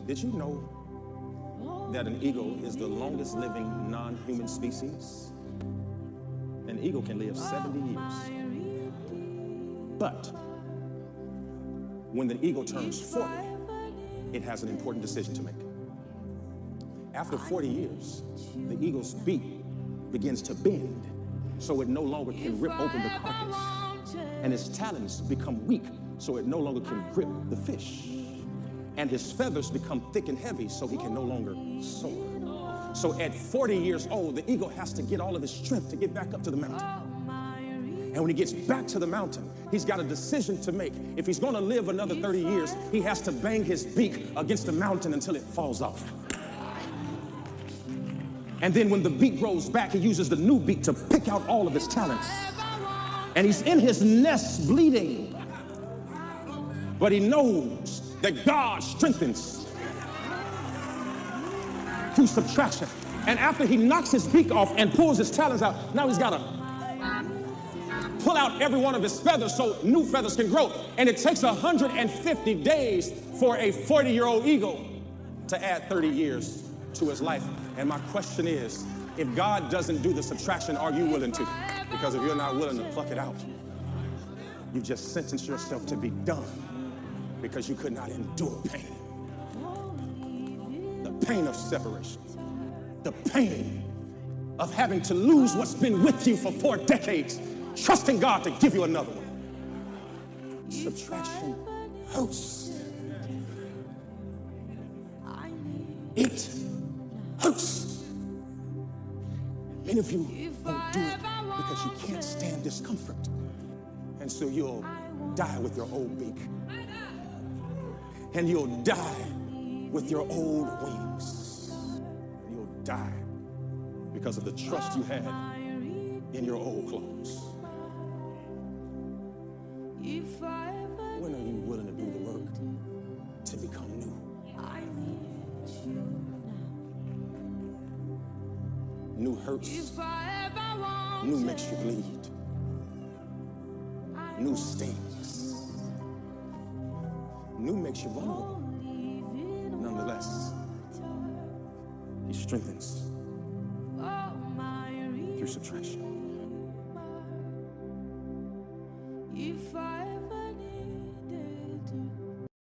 Did you know that an eagle is the longest living non-human species? An eagle can live 70 years. But when the eagle turns 40, it has an important decision to make. After 40 years, the eagle's beak begins to bend, so it no longer can rip open the carcass. And his talons become weak, so it no longer can grip the fish. And his feathers become thick and heavy, so he can no longer soar. So at 40 years old, the eagle has to get all of his strength to get back up to the mountain. And when he gets back to the mountain, he's got a decision to make. If he's going to live another 30 years, he has to bang his beak against the mountain until it falls off. And then when the beak grows back, he uses the new beak to pick out all of his talents. And he's in his nest bleeding. But he knows that God strengthens through subtraction. And after he knocks his beak off and pulls his talons out, now he's got to pull out every one of his feathers so new feathers can grow. And it takes 150 days for a 40-year-old eagle to add 30 years to his life. And my question is, if God doesn't do the subtraction, are you willing to? Because if you're not willing to pluck it out, you just sentenced yourself to be done because you could not endure pain. The pain of separation. The pain of having to lose what's been with you for 4 decades, trusting God to give you another one. Subtraction hurts. It hurts. Many of you won't do it because you can't stand discomfort. And so you'll die with your old beak. And you'll die with your old wings. And you'll die because of the trust you had in your old clothes. When are you willing to do the work to become new? New hurts. New makes you bleed. New stings. New makes you vulnerable. Nonetheless, he strengthens through subtraction.